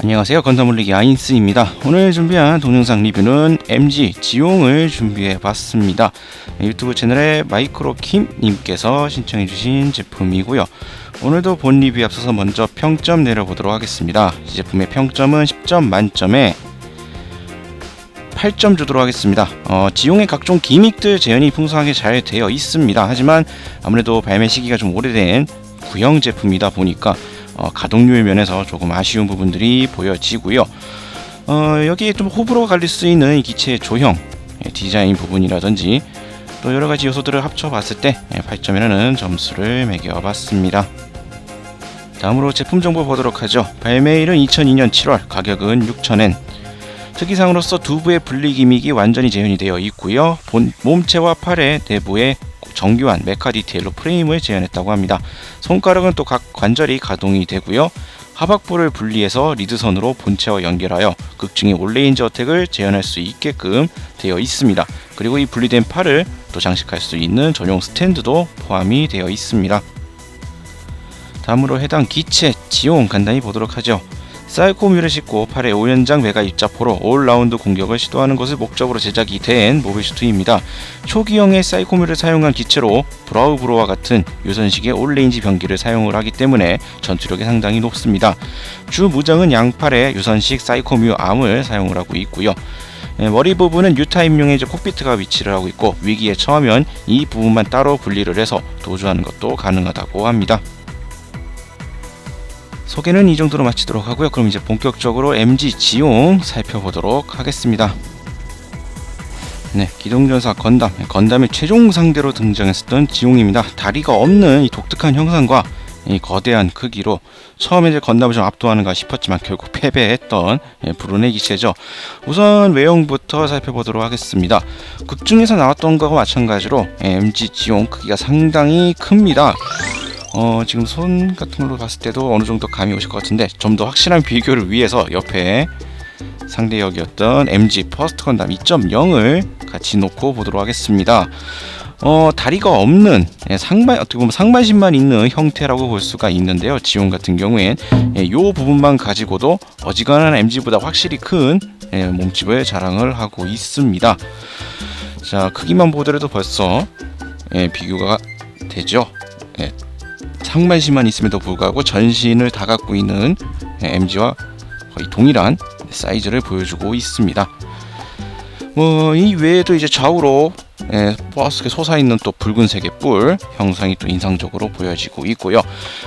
안녕하세요, 건담올리기 아인스입니다. 오늘 준비한 동영상 리뷰는 MG 지용을 준비해봤습니다. 유튜브 채널에 마이크로킴님께서 신청해주신 제품이고요. 오늘도 본 리뷰에 앞서서 먼저 평점 내려보도록 하겠습니다. 이 제품의 평점은 10점 만점에 8점 주도록 하겠습니다. 지용의 각종 기믹들 재현이 풍성하게 잘 되어 있습니다. 하지만 아무래도 발매 시기가 좀 오래된 구형 제품이다 보니까 가동률 면에서 조금 아쉬운 부분들이 보여지고요. 여기에 좀 호불호가 갈릴 수 있는 이 기체의 조형, 디자인 부분이라든지 또 여러가지 요소들을 합쳐봤을 때 8점이라는 점수를 매겨봤습니다. 다음으로 제품 정보 보도록 하죠. 발매일은 2002년 7월, 가격은 6,000엔. 특이사항으로서 두부의 분리 기믹이 완전히 재현이 되어 있고요. 몸체와 팔의 내부에 정교한 메카 디테일로 프레임을 재현했다고 합니다. 손가락은 또 각 관절이 가동이 되고요. 하박부를 분리해서 리드선으로 본체와 연결하여 극중의 올레인지 어택을 재현할 수 있게끔 되어 있습니다. 그리고 이 분리된 팔을 또 장식할 수 있는 전용 스탠드도 포함이 되어 있습니다. 다음으로 해당 기체 지용 간단히 보도록 하죠. 사이코뮤를 싣고 팔에 5연장 메가 입자포로 올라운드 공격을 시도하는 것을 목적으로 제작이 된 모빌슈트입니다. 초기형의 사이코뮤를 사용한 기체로 브라우브로와 같은 유선식의 올레인지 병기를 사용을 하기 때문에 전투력이 상당히 높습니다. 주 무장은 양팔에 유선식 사이코뮤 암을 사용을 하고 있고요. 머리 부분은 유타임용의 콕피트가 위치를 하고 있고, 위기에 처하면 이 부분만 따로 분리를 해서 도주하는 것도 가능하다고 합니다. 소개는 이 정도로 마치도록 하고요. 그럼 이제 본격적으로 MG 지용 살펴보도록 하겠습니다. 기동전사 건담의 최종 상대로 등장했었던 지용입니다. 다리가 없는 이 독특한 형상과 이 거대한 크기로 처음에 이제 건담을 좀 압도하는가 싶었지만 결국 패배했던 불운의 기체죠. 우선 외형부터 살펴보도록 하겠습니다. 극중에서 나왔던 것과 마찬가지로 MG 지용 크기가 상당히 큽니다. 지금 손 같은 걸로 봤을 때도 어느 정도 감이 오실 것 같은데, 좀 더 확실한 비교를 위해서 옆에 상대역이었던 MG 퍼스트 건담 2.0을 같이 놓고 보도록 하겠습니다. 다리가 없는 어떻게 보면 상반신만 있는 형태라고 볼 수가 있는데요. 지용 같은 경우엔 이 부분만 가지고도 어지간한 MG보다 확실히 큰 몸집을 자랑을 하고 있습니다. 자, 크기만 보더라도 벌써 비교가 되죠. 상반신만 있음에도 불구하고 전신을 다 갖고 있는 MG와 거의 동일한 사이즈를 보여주고 있습니다. 이 외에도 이제 좌우로 보아스게 솟아있는 또 붉은색의 뿔 형상이 또 인상적으로 보여지고 있고요.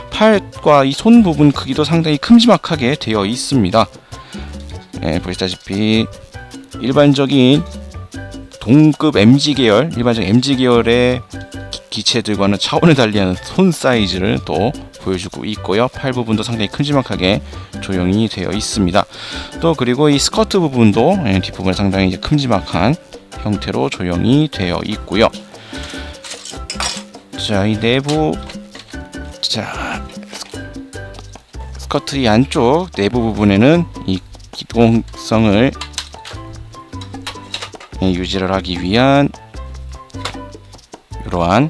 팔과 이 손 부분 크기도 상당히 큼지막하게 되어 있습니다. 보시다시피 일반적인 동급 MG 계열, 일반적인 MG 계열의 기체들과는 차원을 달리하는 손 사이즈를 또 보여주고 있고요. 팔 부분도 상당히 큼지막하게 조형이 되어 있습니다. 또 그리고 이 스커트 부분도 뒷부분에 상당히 이제 큼지막한 형태로 조형이 되어 있고요. 자, 이 내부 스커트 이 안쪽 내부 부분에는 이 기동성을 유지를 하기 위한 이러한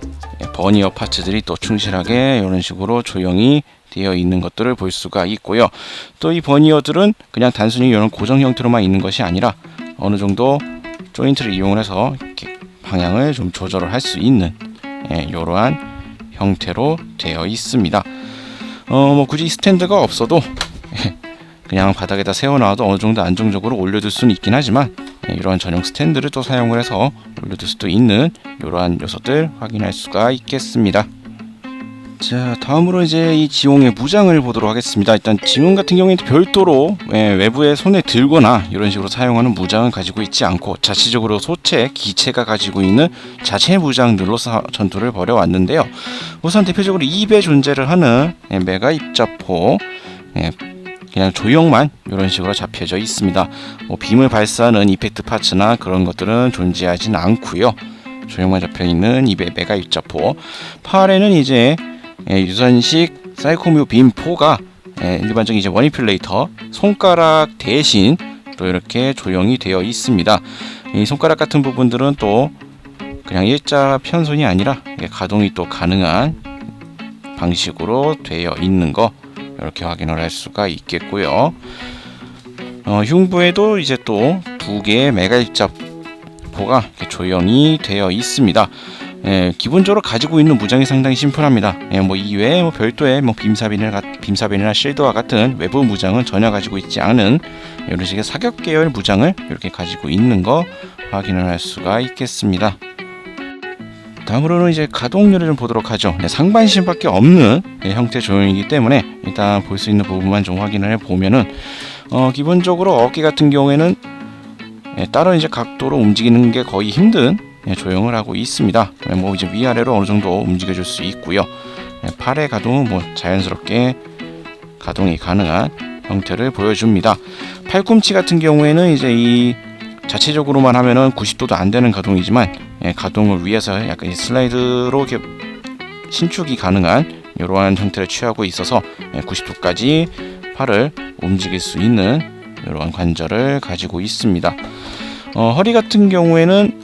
버니어 파츠들이 또 충실하게 이런 식으로 조형이 되어 있는 것들을 볼 수가 있고요. 또 이 버니어들은 그냥 단순히 이런 고정 형태로만 있는 것이 아니라 어느 정도 조인트를 이용해서 이렇게 방향을 좀 조절을 할 수 있는 이러한 형태로 되어 있습니다. 굳이 스탠드가 없어도 그냥 바닥에다 세워놔도 어느 정도 안정적으로 올려둘 수는 있긴 하지만, 이러한 전용 스탠드를 또 사용을 해서 올려둘 수도 있는 이러한 요소들 확인할 수가 있겠습니다. 자, 다음으로 이제 이 지용의 무장을 보도록 하겠습니다. 일단 지용 같은 경우에는 별도로 외부에 손에 들거나 이런 식으로 사용하는 무장은 가지고 있지 않고, 자체적으로 기체가 가지고 있는 자체 무장들로 전투를 벌여왔는데요. 우선 대표적으로 2배 존재를 하는 메가 입자포, 그냥 조형만 이런 식으로 잡혀져 있습니다. 빔을 발사하는 이펙트 파츠나 그런 것들은 존재하진 않고요. 조형만 잡혀있는 2배 메가 입자포, 팔에는 이제 유선식 사이코뮤 빔4가 일반적인 이제 머니플레이터 손가락 대신 또 이렇게 조형이 되어 있습니다. 이 손가락 같은 부분들은 또 그냥 일자 편손이 아니라 가동이 또 가능한 방식으로 되어 있는 거 이렇게 확인을 할 수가 있겠고요. 흉부에도 이제 또 두 개의 메갈자포가 조형이 되어 있습니다. 기본적으로 가지고 있는 무장이 상당히 심플합니다. 뭐 이외에 뭐 별도의 뭐 빔사변이나 실드와 같은 외부 무장은 전혀 가지고 있지 않은 이런 식의 사격 계열 무장을 이렇게 가지고 있는 거 확인을 할 수가 있겠습니다. 다음으로는 이제 가동률을 좀 보도록 하죠. 상반신밖에 없는 형태 조형이기 때문에 일단 볼 수 있는 부분만 좀 확인을 해보면은 기본적으로 어깨 같은 경우에는 다른 이제 각도로 움직이는 게 거의 힘든 조형을 하고 있습니다. 뭐 이제 위아래로 어느 정도 움직여줄 수 있고요. 팔의 가동은 뭐 자연스럽게 가동이 가능한 형태를 보여줍니다. 팔꿈치 같은 경우에는 이제 이 자체적으로만 하면은 90도도 안 되는 가동이지만 가동을 위해서 약간 슬라이드로 이렇게 신축이 가능한 이러한 형태를 취하고 있어서 90도까지 팔을 움직일 수 있는 이러한 관절을 가지고 있습니다. 허리 같은 경우에는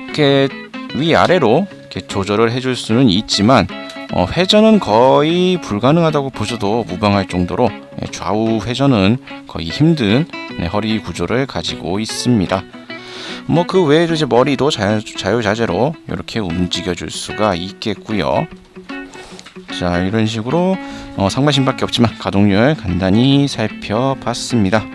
이렇게 위아래로 이렇게 조절을 해줄 수는 있지만 회전은 거의 불가능하다고 보셔도 무방할 정도로 좌우 회전은 거의 힘든 허리 구조를 가지고 있습니다. 뭐 그 외에도 이제 머리도 자유자재로 이렇게 움직여줄 수가 있겠고요. 자, 이런 식으로 상반신밖에 없지만 가동률 간단히 살펴봤습니다.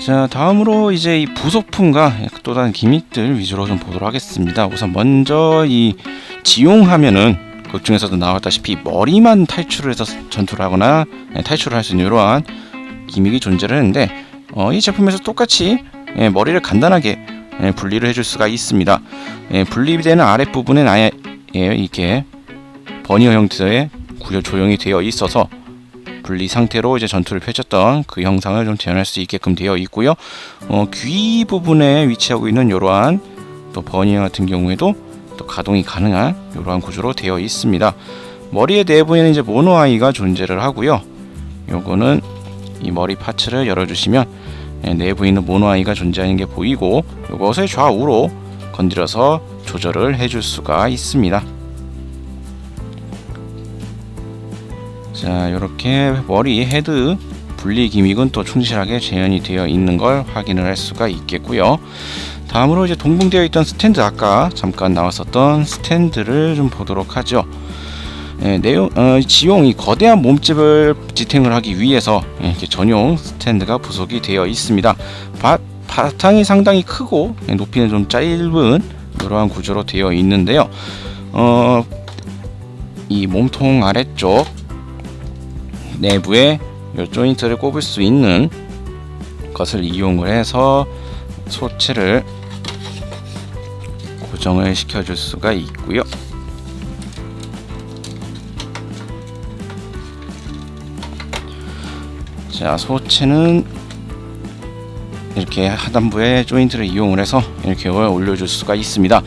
자, 다음으로 이제 이 부속품과 또 다른 기믹들 위주로 좀 보도록 하겠습니다. 우선 먼저 이 지용하면은 극 중에서도 나왔다시피 머리만 탈출을 해서 전투를 하거나 탈출을 할 수 있는 이러한 기믹이 존재를 했는데 이 제품에서 똑같이 머리를 간단하게 분리를 해줄 수가 있습니다. 분리되는 아랫부분엔 아예 이렇게 버니어 형태의 구조 조형이 되어 있어서 분리 상태로 이제 전투를 펼쳤던 그 형상을 좀 재현할 수 있게끔 되어 있고요. 귀 부분에 위치하고 있는 이러한 또 버니어 같은 경우에도 또 가동이 가능한 이러한 구조로 되어 있습니다. 머리의 내부에는 이제 모노아이가 존재를 하고요. 요거는 이 머리 파츠를 열어주시면 내부에 있는 모노아이가 존재하는 게 보이고 이것을 좌우로 건드려서 조절을 해줄 수가 있습니다. 자, 이렇게 머리 헤드 분리 기믹은 또 충실하게 재현이 되어 있는 걸 확인을 할 수가 있겠고요. 다음으로 이제 동봉되어 있던 스탠드, 아까 잠깐 나왔었던 스탠드를 좀 보도록 하죠. 지용이 거대한 몸집을 지탱을 하기 위해서 이렇게 전용 스탠드가 부속이 되어 있습니다. 바탕이 상당히 크고 높이는 좀 짧은 이러한 구조로 되어 있는데요. 이 몸통 아래쪽 내부에 이 조인트를 꼽을 수 있는 것을 이용을 해서 소체를 고정을 시켜줄 수가 있고요. 자, 소체는 이렇게 하단부에 조인트를 이용을 해서 이렇게 올려줄 수가 있습니다.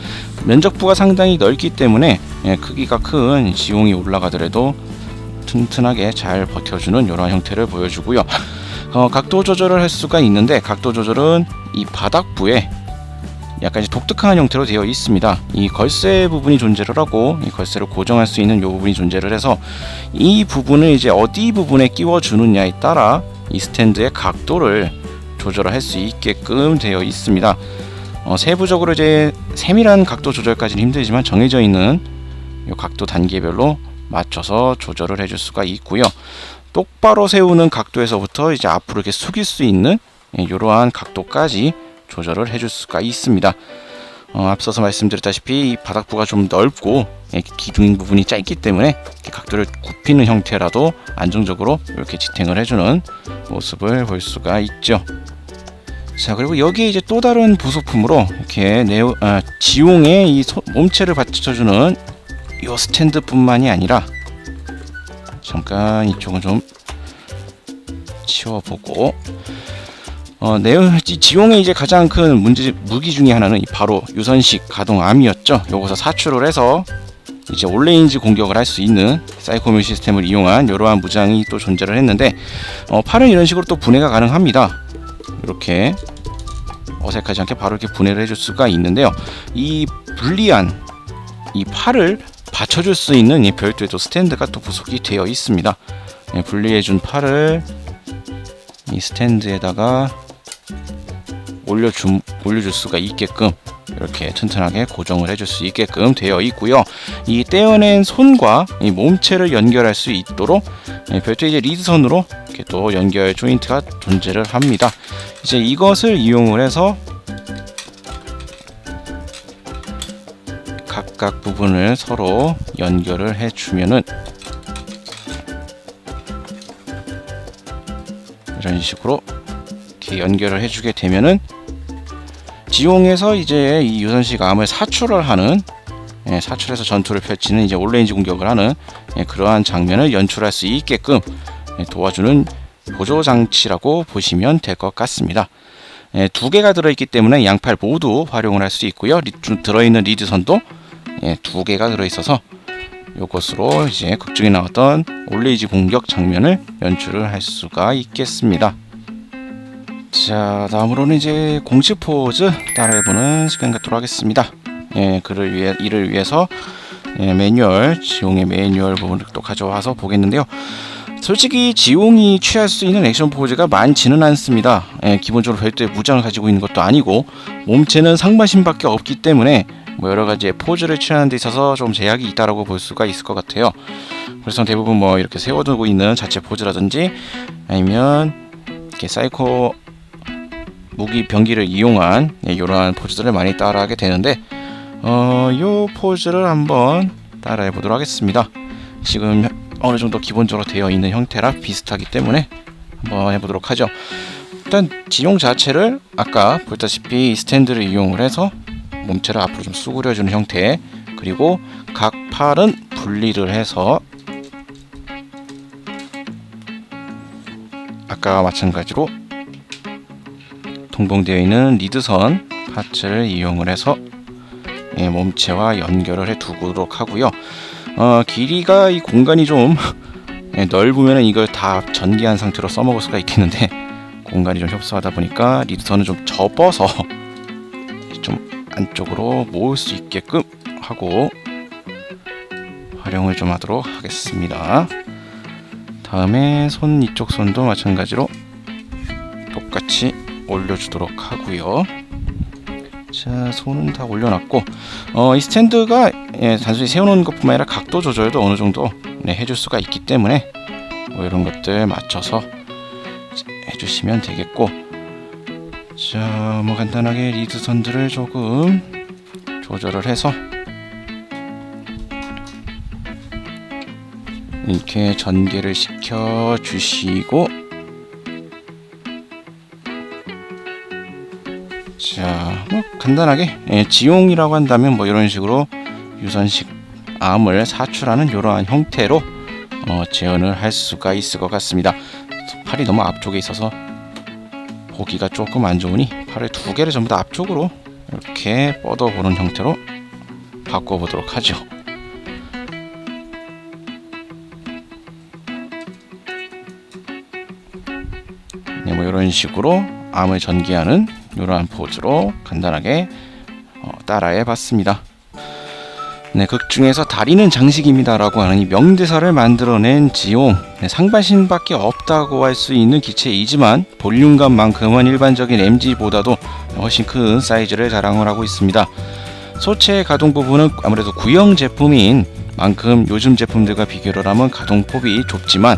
면적부가 상당히 넓기 때문에 크기가 큰 지용이 올라가더라도 튼튼하게 잘 버텨주는 이런 형태를 보여주고요. 각도 조절을 할 수가 있는데 각도 조절은 이 바닥부에 약간 독특한 형태로 되어 있습니다. 이 걸쇠 부분이 존재를 하고 이 걸쇠를 고정할 수 있는 이 부분이 존재를 해서 이 부분을 이제 어디 부분에 끼워 주느냐에 따라 이 스탠드의 각도를 조절을 할 수 있게끔 되어 있습니다. 세부적으로 이제 세밀한 각도 조절까지는 힘들지만 정해져 있는 이 각도 단계별로 맞춰서 조절을 해줄 수가 있고요. 똑바로 세우는 각도에서부터 이제 앞으로 이렇게 숙일 수 있는 이러한 각도까지 조절을 해줄 수가 있습니다. 앞서서 말씀드렸다시피 이 바닥부가 좀 넓고 기둥 부분이 짧기 때문에 각도를 굽히는 형태라도 안정적으로 이렇게 지탱을 해주는 모습을 볼 수가 있죠. 자, 그리고 여기에 이제 또 다른 부속품으로 이렇게 지용의 이 몸체를 받쳐주는 이 스탠드뿐만이 아니라 잠깐 이쪽은 좀 치워보고 지용의 이제 가장 큰 무기 중에 하나는 바로 유선식 가동암이었죠. 요것을 사출을 해서 이제 온레인지 공격을 할 수 있는 사이코뮤 시스템을 이용한 이러한 무장이 또 존재를 했는데 팔은 이런 식으로 또 분해가 가능합니다. 이렇게 어색하지 않게 바로 이렇게 분해를 해줄 수가 있는데요. 이 불리한 이 팔을 받쳐줄 수 있는 이 별도의 또 스탠드가 또 부속이 되어 있습니다. 분리해준 팔을 이 스탠드에다가 올려줄 수가 있게끔 이렇게 튼튼하게 고정을 해줄 수 있게끔 되어 있고요. 이 떼어낸 손과 이 몸체를 연결할 수 있도록 별도의 이제 리드선으로 이렇게 또 연결 조인트가 존재를 합니다. 이제 이것을 이용을 해서 각각 부분을 서로 연결을 해주면은 이런 식으로 이렇게 연결을 해주게 되면은 지용에서 이제 이 유선식 암을 사출을 하는 사출해서 전투를 펼치는 이제 올레인지 공격을 하는 그러한 장면을 연출할 수 있게끔 도와주는 보조 장치라고 보시면 될 것 같습니다. 두 개가 들어있기 때문에 양팔 모두 활용을 할 수 있고요. 들어있는 리드선도 두 개가 들어있어서 이것으로 이제 극중에 나왔던 올레인지 공격 장면을 연출을 할 수가 있겠습니다. 자, 다음으로는 이제 공식 포즈 따라해보는 시간 갖도록 하겠습니다. 이를 위해서 매뉴얼, 지용의 매뉴얼 부분을 또 가져와서 보겠는데요. 솔직히 지용이 취할 수 있는 액션 포즈가 많지는 않습니다. 기본적으로 별도의 무장을 가지고 있는 것도 아니고 몸체는 상반신밖에 없기 때문에 뭐 여러 가지의 포즈를 취하는 데 있어서 좀 제약이 있다라고 볼 수가 있을 것 같아요. 그래서 대부분 뭐 이렇게 세워두고 있는 자체 포즈라든지 아니면 이렇게 사이코 무기 병기를 이용한 이러한 포즈들을 많이 따라하게 되는데 요 포즈를 한번 따라해 보도록 하겠습니다. 지금 어느 정도 기본적으로 되어 있는 형태라 비슷하기 때문에 한번 해보도록 하죠. 일단 지용 자체를 아까 보다시피 스탠드를 이용을 해서 몸체를 앞으로 좀 수그려주는 형태, 그리고 각 팔은 분리를 해서 아까와 마찬가지로 동봉되어 있는 리드선 파츠를 이용을 해서 몸체와 연결을 해 두도록 하고요. 길이가 이 공간이 좀 넓으면 이걸 다 전개한 상태로 써먹을 수가 있겠는데 공간이 좀 협소하다 보니까 리드선을 좀 접어서 좀 안쪽으로 모을 수 있게끔 하고 활용을 좀 하도록 하겠습니다. 다음에 손 이쪽 손도 마찬가지로 똑같이 올려주도록 하고요. 자, 손은 다 올려놨고 이 스탠드가 단순히 세워놓는 것뿐만 아니라 각도 조절도 어느 정도 해줄 수가 있기 때문에 뭐 이런 것들 맞춰서 해주시면 되겠고, 자, 뭐 간단하게 리드선들을 조금 조절을 해서 이렇게 전개를 시켜 주시고, 자, 뭐 간단하게 지용이라고 한다면 뭐 이런 식으로 유선식 암을 사출하는 이러한 형태로 재현을 할 수가 있을 것 같습니다. 팔이 너무 앞쪽에 있어서 보기가 조금 안 좋으니 팔을 두 개를 전부 다 앞쪽으로 이렇게 뻗어보는 형태로 바꿔보도록 하죠. 네, 뭐 이런 식으로 암을 전개하는 이러한 포즈로 간단하게 따라해 봤습니다. 네, 극 중에서 다리는 장식입니다 라고 하는 이 명대사를 만들어낸 지용, 상반신밖에 없다고 할 수 있는 기체이지만 볼륨감만큼은 일반적인 MG보다도 훨씬 큰 사이즈를 자랑을 하고 있습니다. 소체 가동 부분은 아무래도 구형 제품인 만큼 요즘 제품들과 비교를 하면 가동폭이 좁지만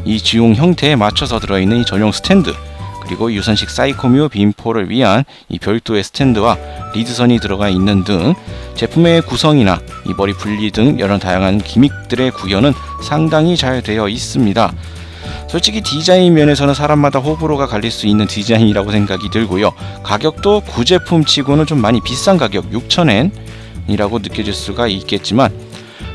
이 지용 형태에 맞춰서 들어있는 이 전용 스탠드, 그리고 유선식 사이코뮤 빔포를 위한 이 별도의 스탠드와 리드선이 들어가 있는 등 제품의 구성이나 이 머리 분리 등 여러 다양한 기믹들의 구현은 상당히 잘 되어 있습니다. 솔직히 디자인 면에서는 사람마다 호불호가 갈릴 수 있는 디자인이라고 생각이 들고요. 가격도 구제품 치고는 좀 많이 비싼 가격 6,000엔이라고 느껴질 수가 있겠지만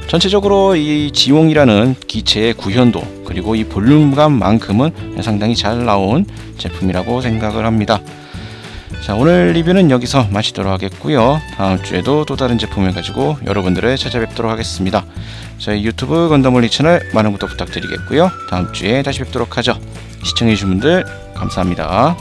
전체적으로 이 지용이라는 기체의 구현도 그리고 이 볼륨감만큼은 상당히 잘 나온 제품이라고 생각을 합니다. 자, 오늘 리뷰는 여기서 마치도록 하겠고요. 다음 주에도 또 다른 제품을 가지고 여러분들을 찾아뵙도록 하겠습니다. 저희 유튜브 건담올리 채널 많은 구독 부탁드리겠고요. 다음 주에 다시 뵙도록 하죠. 시청해주신 분들 감사합니다.